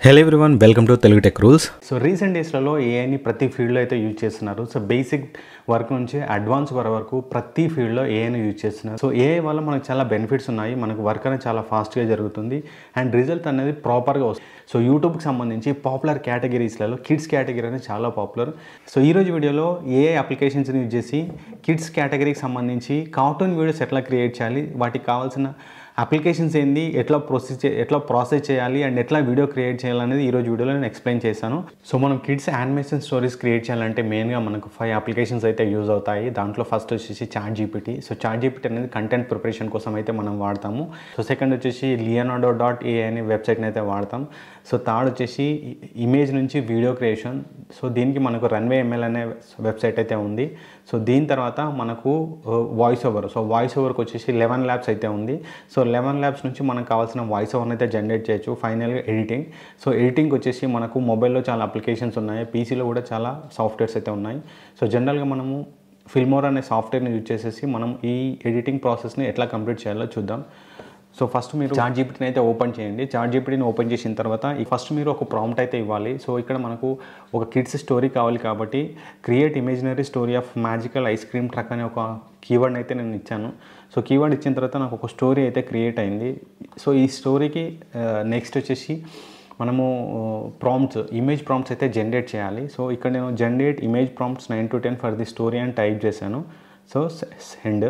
Hello everyone, welcome to Telugu tech rules. So recent డేస్లలో ఏఐని ప్రతి ఫీల్డ్లో అయితే యూజ్ చేస్తున్నారు. సో బేసిక్ వర్క్ నుంచి అడ్వాన్స్ వరకు ప్రతి ఫీల్డ్లో ఏఐని యూజ్ చేస్తున్నారు. సో ఏఐ వల్ల మనకు చాలా బెనిఫిట్స్ ఉన్నాయి. మనకు వర్క్ అనేది చాలా ఫాస్ట్గా జరుగుతుంది అండ్ రిజల్ట్ అనేది ప్రాపర్గా వస్తుంది. సో యూట్యూబ్కి సంబంధించి పాపులర్ కేటగిరీస్లలో కిడ్స్ కేటగిరీ అనేది చాలా పాపులర్. సో ఈరోజు వీడియోలో ఏఐ అప్లికేషన్స్ని యూజ్ చేసి కిడ్స్ కేటగిరీకి సంబంధించి కార్టూన్ వీడియోస్ ఎట్లా క్రియేట్ చేయాలి, వాటికి కావాల్సిన అప్లికేషన్స్ ఏంది, ఎట్లా ప్రాసెస్ చేయాలి అండ్ ఎట్లా వీడియో క్రియేట్ చేయాలనేది ఈరోజు వీడియోలో నేను ఎక్స్ప్లెయిన్ చేశాను. సో మనం కిడ్స్ యానిమేషన్ స్టోరీస్ క్రియేట్ చేయాలంటే మెయిన్గా మనకు 5 అప్లికేషన్స్ అయితే యూజ్ అవుతాయి. దాంట్లో ఫస్ట్ వచ్చేసి ChatGPT. So ChatGPT అనేది కంటెంట్ ప్రిపరేషన్ కోసం అయితే మనం వాడతాము. సో సెకండ్ వచ్చేసి leonardo.ai అనే వెబ్సైట్ని అయితే వాడతాం. సో థర్డ్ వచ్చేసి ఇమేజ్ నుంచి వీడియో క్రియేషన్. సో దీనికి మనకు రన్వే ఎంఎల్ అనే వెబ్సైట్ అయితే ఉంది. సో దీని తర్వాత మనకు వాయిస్ ఓవర్. సో వాయిస్ ఓవర్కి వచ్చేసి 11 ల్యాబ్స్ అయితే ఉంది. సో 11 ల్యాబ్స్ నుంచి మనకు కావాల్సిన వాయిస్ ఓవర్ని అయితే జనరేట్ చేయొచ్చు. ఫైనల్గా ఎడిటింగ్. సో ఎడిటింగ్ వచ్చేసి మనకు మొబైల్లో చాలా అప్లికేషన్స్ ఉన్నాయి, పీసీలో కూడా చాలా సాఫ్ట్వేర్స్ అయితే ఉన్నాయి. సో జనరల్గా మనము ఫిల్మోరా అనే సాఫ్ట్వేర్ని యూజ్ చేసేసి మనం ఈ ఎడిటింగ్ ప్రాసెస్ని ఎట్లా కంప్లీట్ చేయాలో చూద్దాం. సో ఫస్ట్ మీరు చాట్ జీపీటీని అయితే ఓపెన్ చేయండి. చాట్ జీపీటీని ఓపెన్ చేసిన తర్వాత ఫస్ట్ మీరు ఒక ప్రాంప్ట్ అయితే ఇవ్వాలి. సో ఇక్కడ మనకు ఒక కిడ్స్ స్టోరీ కావాలి కాబట్టి create imaginary story of magical ice cream truck అనే ఒక కీవర్డ్ని అయితే నేను ఇచ్చాను. సో కీవర్డ్ ఇచ్చిన తర్వాత నాకు ఒక స్టోరీ అయితే క్రియేట్ అయింది. సో ఈ స్టోరీకి నెక్స్ట్ వచ్చేసి మనము ప్రాంప్ట్స్, ఇమేజ్ ప్రాంప్ట్స్ అయితే జనరేట్ చేయాలి. సో ఇక్కడ నేను generate image prompts 9 to 10 for the story అని టైప్ చేశాను. So send.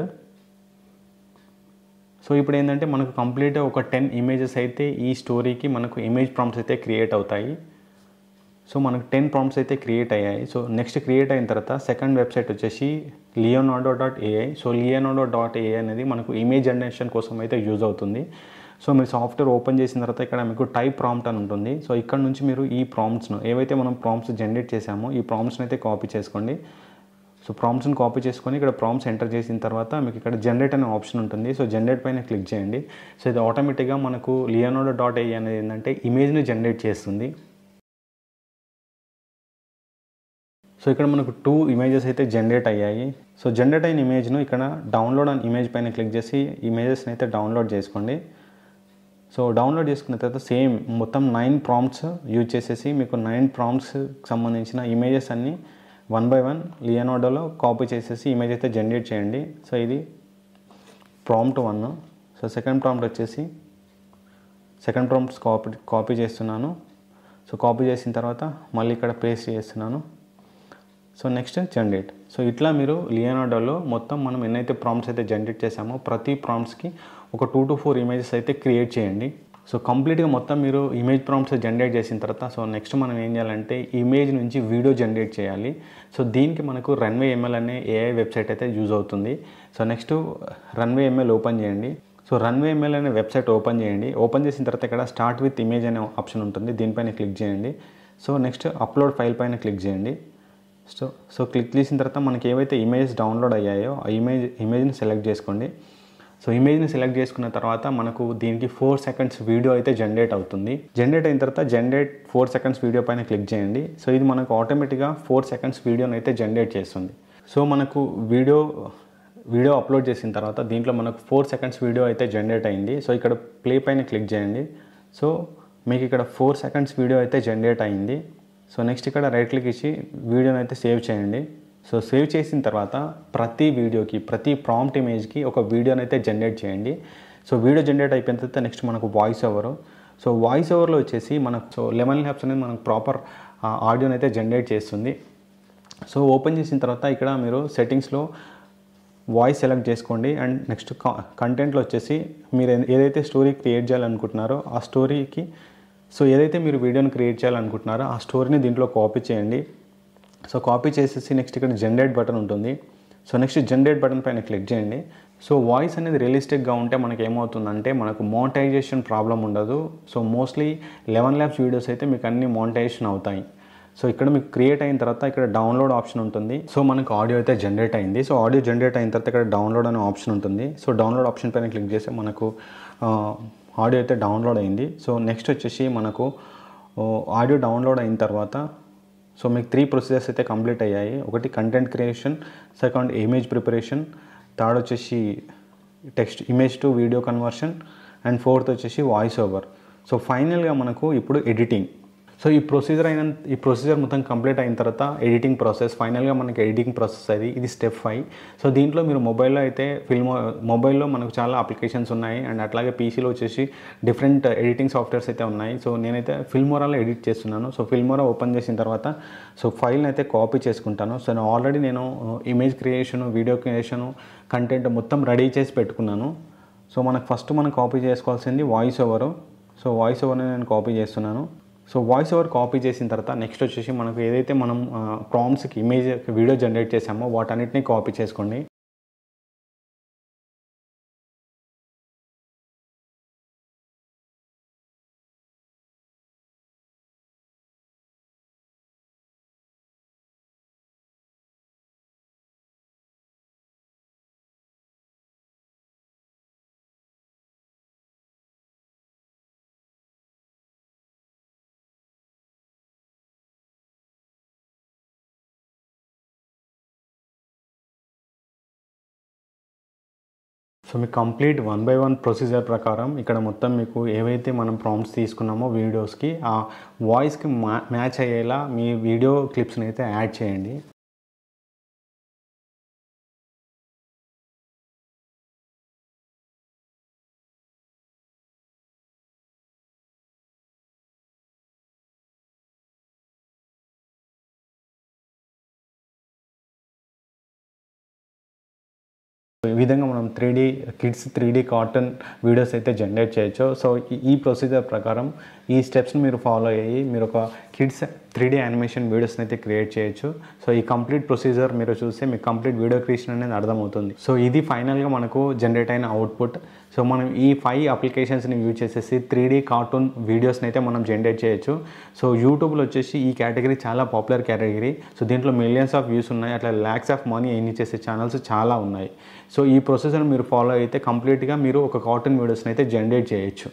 సో ఇప్పుడు ఏంటంటే మనకు కంప్లీట్గా ఒక 10 ఇమేజెస్ అయితే ఈ స్టోరీకి మనకు ఇమేజ్ ప్రాంప్ట్స్ అయితే క్రియేట్ అవుతాయి. సో మనకు 10 ప్రాంప్ట్స్ అయితే క్రియేట్ అయ్యాయి. సో నెక్స్ట్ క్రియేట్ అయిన తర్వాత సెకండ్ వెబ్సైట్ వచ్చేసి leonardo.ai. సో leonardo.ai అనేది మనకు ఇమేజ్ జనరేషన్ కోసం అయితే యూజ్ అవుతుంది. సో మీరు సాఫ్ట్వేర్ ఓపెన్ చేసిన తర్వాత ఇక్కడ మీకు టైప్ ప్రాంప్ట్ అని ఉంటుంది. సో ఇక్కడ నుంచి మీరు ఈ ప్రాంప్ట్స్ను ఏవైతే మనం ప్రాంప్ట్స్ జనరేట్ చేసామో ఈ ప్రాంప్ట్స్ని అయితే కాపీ చేసుకోండి. సో ప్రాంప్ట్స్ని కాపీ చేసుకొని ఇక్కడ ప్రాంప్ట్స్ ఎంటర్ చేసిన తర్వాత మీకు ఇక్కడ జనరేట్ అనే ఆప్షన్ ఉంటుంది. సో జనరేట్ పైన క్లిక్ చేయండి. సో ఇది ఆటోమేటిక్గా మనకు leonardo.ai అనేది ఏంటంటే ఇమేజ్ని జనరేట్ చేస్తుంది. సో ఇక్కడ మనకు 2 ఇమేజెస్ అయితే జనరేట్ అయ్యాయి. సో జనరేట్ అయిన ఇమేజ్ను ఇక్కడ డౌన్లోడ్ అన్ ఇమేజ్ పైన క్లిక్ చేసి ఇమేజెస్ని అయితే డౌన్లోడ్ చేసుకోండి. సో డౌన్లోడ్ చేసుకున్న తర్వాత సేమ్ మొత్తం 9 ప్రాంప్ట్స్ యూజ్ చేసేసి మీకు 9 ప్రాంప్ట్స్కి సంబంధించిన ఇమేజెస్ అన్నీ 1 by 1 లియోనార్డోలో కాపీ చేసేసి ఇమేజ్ అయితే జనరేట్ చేయండి. సో ఇది ప్రాంప్ట్ 1. సో సెకండ్ ప్రాంప్ట్ వచ్చేసి సెకండ్ ప్రాంప్ట్స్ కాపీ చేస్తున్నాను. సో కాపీ చేసిన తర్వాత మళ్ళీ ఇక్కడ పేస్ట్ చేస్తున్నాను. So next generate. సో ఇట్లా మీరు లియోనార్డోలో మొత్తం మనం ఎన్నైతే ప్రాంప్ట్స్ అయితే జనరేట్ చేసామో ప్రతి ప్రాంప్ట్స్కి ఒక 2 to 4 ఇమేజెస్ అయితే క్రియేట్ చేయండి. సో కంప్లీట్గా మొత్తం మీరు ఇమేజ్ ప్రాంప్ట్స్ జనరేట్ చేసిన తర్వాత సో నెక్స్ట్ మనం ఏం చేయాలంటే ఇమేజ్ నుంచి వీడియో జనరేట్ చేయాలి. సో దీనికి మనకు రన్వే ఎంఎల్ అనే ఏఐ వెబ్సైట్ అయితే యూజ్ అవుతుంది. So next runway ML open చేయండి. సో రన్వే ఎంఎల్ అనే వెబ్సైట్ ఓపెన్ చేయండి. ఓపెన్ చేసిన తర్వాత ఇక్కడ స్టార్ట్ విత్ ఇమేజ్ అనే ఆప్షన్ ఉంటుంది, దీనిపైన క్లిక్ చేయండి. సో నెక్స్ట్ అప్లోడ్ ఫైల్ పైన క్లిక్ చేయండి. సో క్లిక్ చేసిన తర్వాత మనకి ఏవైతే ఇమేజెస్ డౌన్లోడ్ అయ్యాయో ఆ ఇమేజ్ని సెలెక్ట్ చేసుకోండి. సో ఇమేజ్ని సెలెక్ట్ చేసుకున్న తర్వాత మనకు దీనికి 4 seconds వీడియో అయితే జనరేట్ అవుతుంది. జనరేట్ అయిన తర్వాత జనరేట్ 4 seconds వీడియో పైన క్లిక్ చేయండి. సో ఇది మనకు ఆటోమేటిక్గా 4 seconds వీడియోని అయితే జనరేట్ చేస్తుంది. సో మనకు వీడియో అప్లోడ్ చేసిన తర్వాత దీంట్లో మనకు 4 seconds వీడియో అయితే జనరేట్ అయింది. సో ఇక్కడ ప్లే పైన క్లిక్ చేయండి. సో మీకు ఇక్కడ 4 seconds వీడియో అయితే జనరేట్ అయింది. సో నెక్స్ట్ ఇక్కడ రైట్ క్లిక్ ఇచ్చి వీడియోని అయితే సేవ్ చేయండి. సో సేవ్ చేసిన తర్వాత ప్రతి వీడియోకి ప్రతి ప్రాంప్ట్ ఇమేజ్కి ఒక వీడియోని అయితే జనరేట్ చేయండి. సో వీడియో జనరేట్ అయిపోయిన తర్వాత నెక్స్ట్ మనకు వాయిస్ ఓవర్. సో వాయిస్ ఓవర్లో వచ్చేసి మనకు 11 ల్యాబ్స్ అనేది మనకు ప్రాపర్ ఆడియోని అయితే జనరేట్ చేస్తుంది. సో ఓపెన్ చేసిన తర్వాత ఇక్కడ మీరు సెట్టింగ్స్లో వాయిస్ సెలెక్ట్ చేసుకోండి అండ్ నెక్స్ట్ కంటెంట్లో వచ్చేసి మీరు ఏదైతే స్టోరీ క్రియేట్ చేయాలనుకుంటున్నారో ఆ స్టోరీకి సో ఏదైతే మీరు వీడియోని క్రియేట్ చేయాలనుకుంటున్నారో ఆ స్టోరీని దీంట్లో కాపీ చేయండి. సో కాపీ చేసేసి నెక్స్ట్ ఇక్కడ జనరేట్ బటన్ ఉంటుంది. సో నెక్స్ట్ జనరేట్ బటన్ పైన క్లిక్ చేయండి. సో వాయిస్ అనేది రియలిస్టిక్గా ఉంటే మనకి ఏమవుతుందంటే మనకు మోనటైజేషన్ ప్రాబ్లం ఉండదు. సో మోస్ట్లీ 11 ల్యాబ్స్ వీడియోస్ అయితే మీకు అన్ని మోనటైజేషన్ అవుతాయి. సో ఇక్కడ మీకు క్రియేట్ అయిన తర్వాత ఇక్కడ డౌన్లోడ్ ఆప్షన్ ఉంటుంది. సో మనకు ఆడియో అయితే జనరేట్ అయింది. సో ఆడియో జనరేట్ అయిన తర్వాత ఇక్కడ డౌన్లోడ్ అనే ఆప్షన్ ఉంటుంది. సో డౌన్లోడ్ ఆప్షన్ పైన క్లిక్ చేస్తే మనకు ఆడియో అయితే డౌన్లోడ్ అయింది. సో నెక్స్ట్ వచ్చేసి మనకు ఆడియో డౌన్లోడ్ అయిన తర్వాత సో మీకు 3 ప్రొసీజర్స్ అయితే కంప్లీట్ అయ్యాయి. ఒకటి content creation, second image preparation, third వచ్చేసి text image to video conversion and fourth వచ్చేసి వాయిస్ ఓవర్. సో ఫైనల్గా మనకు ఇప్పుడు ఎడిటింగ్. సో ఈ ప్రొసీజర్ మొత్తం కంప్లీట్ అయిన తర్వాత ఎడిటింగ్ ప్రాసెస్, ఫైనల్గా మనకి ఎడిటింగ్ ప్రాసెస్ ఇది స్టెప్ 5. సో దీంట్లో మీరు మొబైల్లో అయితే మొబైల్లో మనకు చాలా అప్లికేషన్స్ ఉన్నాయి, అండ్ అట్లాగే పీసీలో వచ్చేసి డిఫరెంట్ ఎడిటింగ్ సాఫ్ట్వేర్స్ అయితే ఉన్నాయి. సో నేనైతే ఫిల్మోరాలో ఎడిట్ చేస్తున్నాను. సో ఫిల్మోరా ఓపెన్ చేసిన తర్వాత సో ఫైల్ని అయితే కాపీ చేసుకుంటాను. సో నేను already image creation, video creation, content మొత్తం రెడీ చేసి పెట్టుకున్నాను. సో మనం కాపీ చేసుకోవాల్సింది వాయిస్ ఓవరు. సో వాయిస్ ఓవర్ని నేను కాపీ చేస్తున్నాను. సో వాయిస్ ఓవర్ కాపీ చేసిన తర్వాత నెక్స్ట్ వచ్చేసి మనకు ఏదైతే మనం ప్రాంప్ట్స్కి వీడియో జనరేట్ చేసామో వాటన్నిటిని కాపీ చేసుకోండి. సో మీకు కంప్లీట్ 1 by 1 ప్రొసీజర్ ప్రకారం ఇక్కడ మొత్తం మీకు ఏవైతే మనం ప్రాంప్ట్స్ తీసుకున్నామో వీడియోస్కి ఆ వాయిస్కి మ్యాచ్ అయ్యేలా మీ వీడియో క్లిప్స్ని అయితే యాడ్ చేయండి. ఈ విధంగా మనం 3D kids 3D cartoon videos అయితే జనరేట్ చేయొచ్చు. సో ఈ ప్రొసీజర్ ప్రకారం ఈ స్టెప్స్ని మీరు ఫాలో అయ్యి మీరు ఒక కిడ్స్ 3D యానిమేషన్ వీడియోస్ని అయితే క్రియేట్ చేయొచ్చు. సో ఈ కంప్లీట్ ప్రొసీజర్ మీరు చూస్తే మీకు కంప్లీట్ వీడియో క్రియేషన్ అనేది అర్థమవుతుంది. సో ఇది ఫైనల్గా మనకు జనరేట్ అయిన అవుట్పుట్. సో మనం ఈ 5 అప్లికేషన్స్ని యూజ్ చేసేసి 3D కార్టూన్ వీడియోస్ని అయితే మనం జనరేట్ చేయొచ్చు. సో యూట్యూబ్లో వచ్చేసి ఈ కేటగిరీ చాలా పాపులర్ కేటగిరీ. సో దీంట్లో మిలియన్స్ ఆఫ్ వ్యూస్ ఉన్నాయి, అట్లా ల్యాక్స్ ఆఫ్ మనీ ఎర్న్ చేసే ఛానల్స్ చాలా ఉన్నాయి. సో ఈ ప్రొసెసర్ మీరు ఫాలో అయితే కంప్లీట్గా మీరు ఒక కార్టూన్ వీడియోస్ని అయితే జనరేట్ చేయొచ్చు.